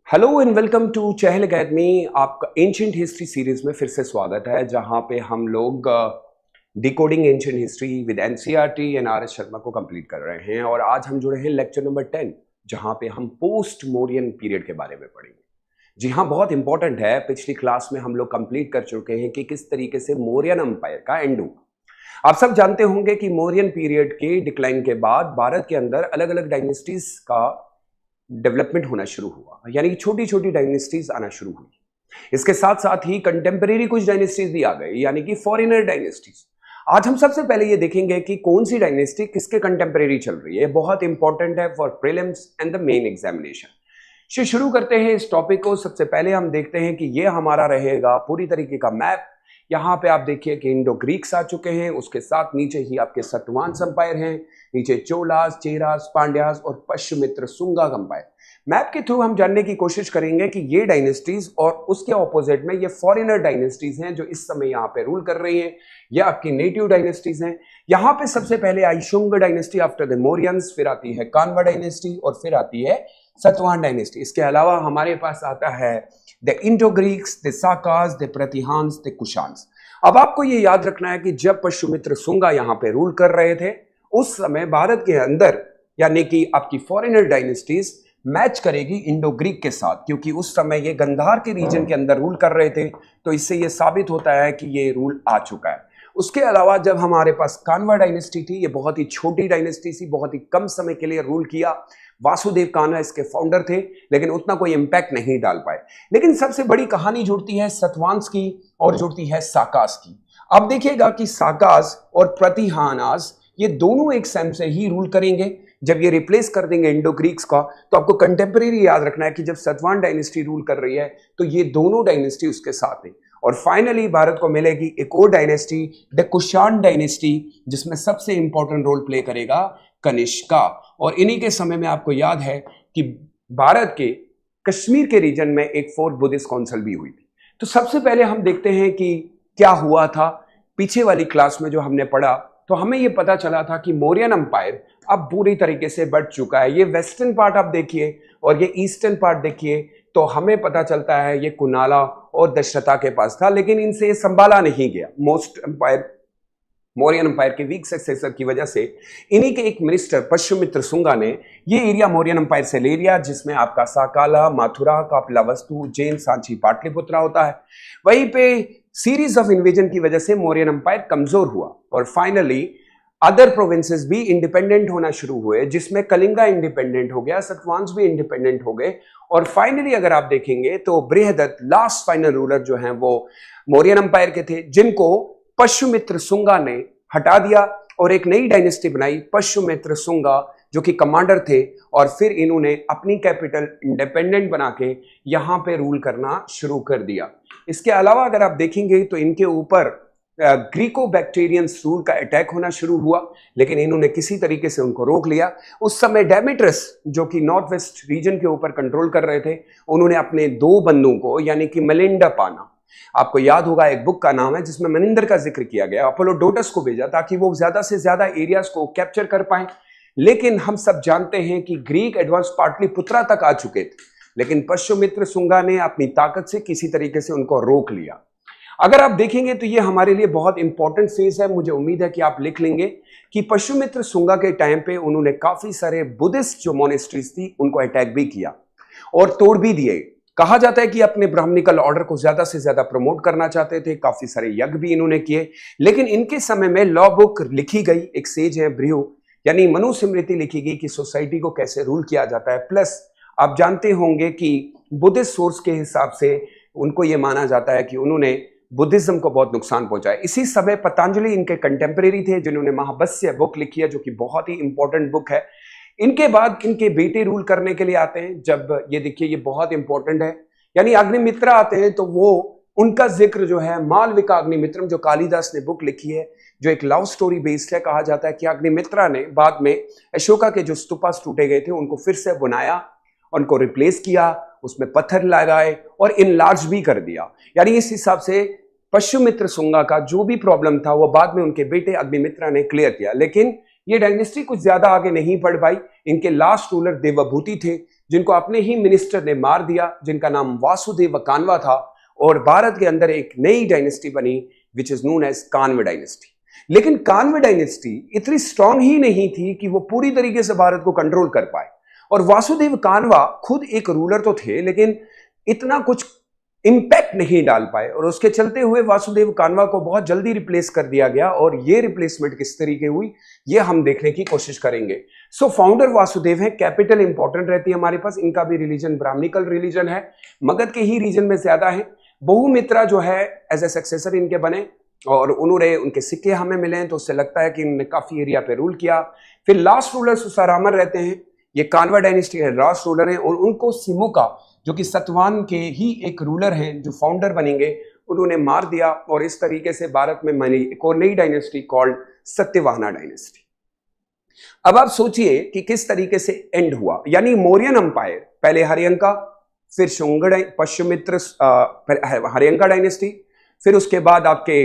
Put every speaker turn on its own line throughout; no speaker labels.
Hello and welcome to Chahal academy. आपका ancient history series में फिर से स्वागत है, जहां पे हम लोग decoding ancient history with NCERT and R S Sharma को कंप्लीट कर रहे हैं। और आज हम जुड़े हैं लेक्चर नंबर 10, जहां पे हम पोस्ट मौर्यन पीरियड के बारे में पढ़ेंगे। जी हाँ, बहुत इंपॉर्टेंट है। पिछली क्लास में हम लोग कंप्लीट कर चुके हैं कि किस तरीके से मौर्यन एम्पायर का एंड हुआ। आप सब जानते होंगे कि मौर्यन पीरियड के डिक्लाइन के बाद भारत के अंदर अलग अलग डायनेस्टीज का डेवलपमेंट होना शुरू हुआ, यानी कि छोटी छोटी डायनेस्टीज आना शुरू हुई। इसके साथ साथ ही कंटेम्परेरी कुछ डायनेस्टीज भी आ गए, यानी कि फॉरेनर डायनेस्टीज। आज हम सबसे पहले ये देखेंगे कि कौन सी डायनेस्टी किसके कंटेम्परेरी चल रही है। बहुत इंपॉर्टेंट है for prelims and the main examination. से शुरू करते हैं इस टॉपिक को। सबसे पहले हम देखते हैं कि ये हमारा रहेगा पूरी तरीके का मैप। यहाँ पे आप देखिए कि इंडो ग्रीक्स आ चुके हैं, उसके साथ नीचे ही आपके सतवाहन एम्पायर हैं, नीचे चोलास, चेरास, पांड्यास और पश्चिमित्र सुंगा एम्पायर। मैप के थ्रू हम जानने की कोशिश करेंगे कि ये डायनेस्टीज और उसके ऑपोजिट में ये फॉरेनर डायनेस्टीज हैं जो इस समय यहाँ पे रूल कर रही हैं। ये आपकी नेटिव डायनेस्टीज हैं। यहाँ पे सबसे पहले आई Shunga dynasty after the Mauryans, फिर आती है कान्वा डायनेस्टी और फिर आती है सतवाहन डायनेस्टी। इसके अलावा हमारे पास आता है the Indo Greeks, the Sakas, the Pratiharas, the Kushans. अब आपको ये याद रखना है कि जब पश्चिमित्र सुंगा यहाँ पे रूल कर रहे थे, उस समय भारत के अंदर यानी कि आपकी फॉरेनर डायनेस्टीज मैच करेगी इंडो ग्रीक के साथ, क्योंकि उस समय ये गंधार के रीजन के अंदर रूल कर रहे थे। तो इससे ये साबित होता है कि ये रूल आ चुका है। उसके अलावा जब हमारे पास कान्वा डायनेस्टी थी, ये बहुत ही छोटी डायनेस्टी थी, बहुत ही कम समय के लिए रूल किया। वासुदेव कान्हा इसके फाउंडर थे, लेकिन उतना कोई इंपैक्ट नहीं डाल पाए। लेकिन सबसे बड़ी कहानी जुड़ती है सतवांस की और जुड़ती है साकास की। अब देखिएगा कि साकास और प्रतिहानास ये दोनों एक सेम से ही रूल करेंगे। जब ये रिप्लेस कर देंगे इंडो ग्रीक्स का, तो आपको कंटेम्परेरी याद रखना है कि जब सतवाहन डायनेस्टी रूल कर रही है तो ये दोनों डायनेस्टी उसके साथ है। और फाइनली भारत को मिलेगी एक और डायनेस्टी, द कुशान डायनेस्टी, जिसमें सबसे इंपॉर्टेंट रोल प्ले करेगा कनिष्का। और इन्हीं के समय में आपको याद है कि भारत के कश्मीर के रीजन में एक फोर्थ बुद्धिस्ट काउंसिल भी हुई थी। तो सबसे पहले हम देखते हैं कि क्या हुआ था। पीछे वाली क्लास में जो हमने पढ़ा, तो हमें यह पता चला था कि मौर्यन एम्पायर अब पूरी तरीके से बढ़ चुका है। ये वेस्टर्न पार्ट आप देखिए और ये ईस्टर्न पार्ट देखिए, तो हमें पता चलता है ये कुनाला और दशरथा के पास था, लेकिन इनसे संभाला नहीं गया। मोस्ट एम्पायर मौर्यन एम्पायर के वीक सक्सेसर की वजह से इन्हीं के एक मिनिस्टर पश्चिमित्र सुंगा ने ये एरिया मौर्यन एम्पायर से ले लिया, जिसमें आपका साकाला, माथुरा, कापलावस्तु, जैन, सांची, पाटलिपुत्रा होता है। वहीं पे सीरीज ऑफ इन्वेजन की वजह से मौर्यन एम्पायर कमजोर हुआ और फाइनली अदर प्रोविंसेस भी इंडिपेंडेंट होना शुरू हुए, जिसमें कलिंगा इंडिपेंडेंट हो गया, सतवांस भी इंडिपेंडेंट हो गए। और फाइनली अगर आप देखेंगे तो बृहदत्त लास्ट फाइनल रूलर जो हैं वो मौर्यन एम्पायर के थे, जिनको पश्चिमित्र सुंगा ने हटा दिया और एक नई डायनेस्टी बनाई, पश्चिमित्र सुंगा, जो कि कमांडर थे। और फिर इन्होंने अपनी कैपिटल इंडिपेंडेंट बना के यहां पे रूल करना शुरू कर दिया। इसके अलावा अगर आप देखेंगे तो इनके ऊपर ग्रीको बैक्टीरियंस रूल का अटैक होना शुरू हुआ, लेकिन इन्होंने किसी तरीके से उनको रोक लिया। उस समय डेमेट्रस, जो कि नॉर्थ वेस्ट रीजन के ऊपर कंट्रोल कर रहे थे, उन्होंने अपने दो बंधुओं को, यानी कि मिलिंडा पाना, आपको याद होगा एक बुक का नाम है जिसमें मनिंदर का जिक्र किया गया, अपोलोडोटस को भेजा ताकि वो ज्यादा से ज्यादा एरियाज को कैप्चर कर पाए। लेकिन हम सब जानते हैं कि ग्रीक एडवांस पाटलिपुत्रा तक आ चुके थे, लेकिन पश्चिमित्र सुंगा ने अपनी ताकत से किसी तरीके से उनको रोक लिया। अगर आप देखेंगे तो ये हमारे लिए बहुत इंपॉर्टेंट फेज है। मुझे उम्मीद है कि आप लिख लेंगे कि पश्चिमित्र सुंगा के टाइम पे उन्होंने काफी सारे बुद्धिस्ट जो मोनेस्ट्रीज थी उनको अटैक भी किया और तोड़ भी दिए। कहा जाता है कि अपने ब्राह्मणिकल ऑर्डर को ज्यादा से ज्यादा प्रमोट करना चाहते थे, काफी सारे यज्ञ भी इन्होंने किए। लेकिन इनके समय में लॉ बुक लिखी गई, एक सेज है ब्रियो, यानी मनुस्मृति लिखी गई कि सोसाइटी को कैसे रूल किया जाता है। प्लस आप जानते होंगे कि बुद्धिस्ट सोर्स के हिसाब से उनको ये माना जाता है कि उन्होंने बुद्धिज्म को बहुत नुकसान पहुंचाया। इसी समय पतंजलि इनके कंटेम्परेरी थे, जिन्होंने महावस्य बुक लिखी है, जो कि बहुत ही इंपॉर्टेंट बुक है। इनके बाद इनके बेटे रूल करने के लिए आते हैं। जब ये देखिए, ये बहुत इंपॉर्टेंट है, यानी अग्निमित्रा आते हैं, तो वो उनका जिक्र जो है मालविका अग्निमित्रम, जो कालिदास ने बुक लिखी है, जो एक लव स्टोरी बेस्ड है। कहा जाता है कि अग्निमित्रा ने बाद में अशोका के जो स्तूपास टूटे गए थे उनको फिर से बनाया, उनको रिप्लेस किया, उसमें पत्थर लगाए और इनलार्ज भी कर दिया। यानी इस हिसाब से पश्चिमित्र सुंगा का जो भी प्रॉब्लम था वो बाद में उनके बेटे अग्निमित्रा ने क्लियर किया। लेकिन ये डायनेस्टी कुछ ज्यादा आगे नहीं बढ़ पाई। इनके लास्ट रूलर देवभूति थे, जिनको अपने ही मिनिस्टर ने मार दिया, जिनका नाम वासुदेव कान्वा था, और भारत के अंदर एक नई डायनेस्टी बनी which is known as Kanva dynasty. लेकिन कान्व डायनेस्टी इतनी स्ट्रांग ही नहीं थी कि वो पूरी तरीके से भारत को कंट्रोल कर पाए, और वासुदेव कान्वा खुद एक रूलर तो थे लेकिन इतना कुछ इंपैक्ट नहीं डाल पाए, और उसके चलते हुए वासुदेव कान्वा को बहुत जल्दी रिप्लेस कर दिया गया। और ये रिप्लेसमेंट किस तरीके हुई ये हम देखने की कोशिश करेंगे। सो फाउंडर वासुदेव है, कैपिटल इंपॉर्टेंट रहती है हमारे पास। इनका भी रिलीजन ब्राह्मणिकल रिलीजन है, मगध के ही रीजन में ज्यादा है। बहुमित्रा जो है एज ए सक्सेसर इनके बने, और उन्होंने उनके सिक्के हमें मिले हैं, तो उससे लगता है कि इन्होंने काफी एरिया पे रूल किया। फिर लास्ट रूलर सुसारामर रहते हैं, ये कान्वा डायनेस्टी है, लास्ट रूलर हैं, और उनको सिमुका जो कि सतवान के ही एक रूलर हैं जो फाउंडर बनेंगे, उन्होंने मार दिया। और इस तरीके से भारत में बनी एक और नई डायनेस्टी कॉल्ड सत्यवाहना डायनेस्टी। अब आप सोचिए कि किस तरीके से एंड हुआ, यानी मौर्यन अंपायर, पहले हरियंका, फिर शुंग, पश्चिमित्र, हरियंका डायनेस्टी, फिर उसके बाद आपके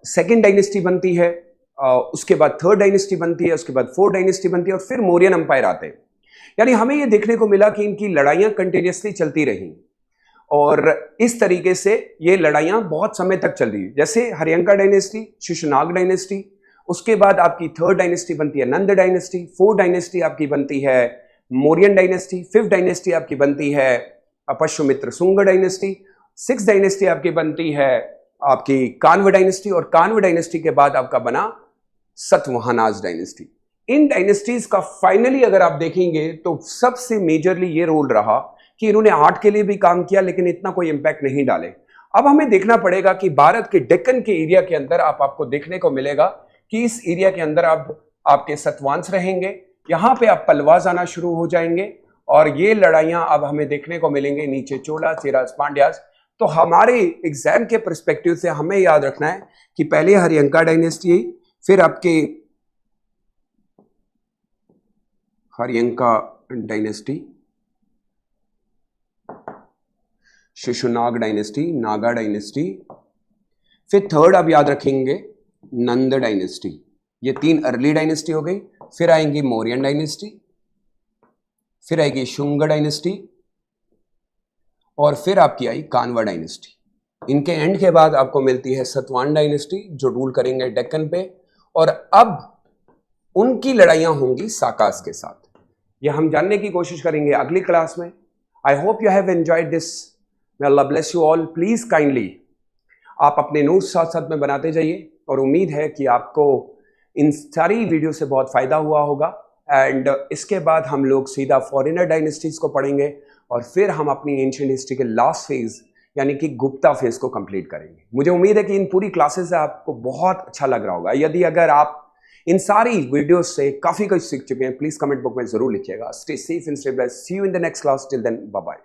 सेकेंड डायनेस्टी बनती है, उसके बाद थर्ड डायनेस्टी बनती है, उसके बाद फोर्थ डायनेस्टी बनती है, और फिर मौर्यन अंपायर आते हैं। यानी हमें यह देखने को मिला कि इनकी लड़ाइयां कंटिन्यूसली चलती रही, और इस तरीके से ये लड़ाइयां बहुत समय तक चल रही। जैसे हरियंका डायनेस्टी, शिशुनाग डायनेस्टी, उसके बाद आपकी थर्ड डायनेस्टी बनती है नंद डायनेस्टी, फोर्थ डायनेस्टी आपकी बनती है मौर्यन डायनेस्टी, फिफ्थ डायनेस्टी आपकी बनती है पश्चिमित्र शुंग डायनेस्टी, सिक्स डायनेस्टी आपकी बनती है आपकी कान्व डायनेस्टी, और कान्व डायनेस्टी के बाद आपका बना सतवाहनाज डायनेस्टी। इन डायनेस्टीज का फाइनली अगर आप देखेंगे तो सबसे मेजरली ये रोल रहा कि इन्होंने आर्ट के लिए भी काम किया, लेकिन इतना कोई इंपैक्ट नहीं डाले। अब हमें देखना पड़ेगा कि भारत के डेक्कन के एरिया के अंदर आपको देखने को मिलेगा कि इस एरिया के अंदर आपके सतवांश रहेंगे, यहां पे आप पलवाज आना शुरू हो जाएंगे, और ये लड़ाइयां अब हमें देखने को मिलेंगे नीचे चोला, चेरास, पांड्यास। तो हमारे एग्जाम के पर्सपेक्टिव से हमें याद रखना है कि पहले हरियंका डायनेस्टी, फिर आपके Haryanka dynasty, Shishunaga dynasty, Naga dynasty, फिर थर्ड आप याद रखेंगे नंद डायनेस्टी। ये तीन अर्ली डायनेस्टी हो गई। फिर आएंगी मौर्यन डायनेस्टी, फिर आएगी शुंग डायनेस्टी, और फिर आपकी आई कान्वा डायनेस्टी। इनके एंड के बाद आपको मिलती है सतवान डायनेस्टी जो रूल करेंगे डेक्कन पे, और अब उनकी लड़ाइयां होंगी साकास के साथ। यह हम जानने की कोशिश करेंगे अगली क्लास में। I hope you have enjoyed this. May Allah bless you all. Please kindly आप अपने नोट्स साथ साथ में बनाते जाइए, और उम्मीद है कि आपको इन सारी वीडियो से बहुत फायदा हुआ होगा। एंड इसके बाद हम लोग सीधा फॉरेनर डायनेस्टीज को पढ़ेंगे, और फिर हम अपनी एंशिएंट हिस्ट्री के लास्ट फेज यानी कि गुप्ता फेज को कंप्लीट करेंगे। मुझे उम्मीद है कि इन पूरी क्लासेस से आपको बहुत अच्छा लग रहा होगा। यदि अगर आप इन सारी वीडियोस से काफी कुछ सीख चुके हैं, प्लीज कमेंट बुक में जरूर लिखिएगा। Stay safe and stay blessed. See you in the next class. Till then bye bye.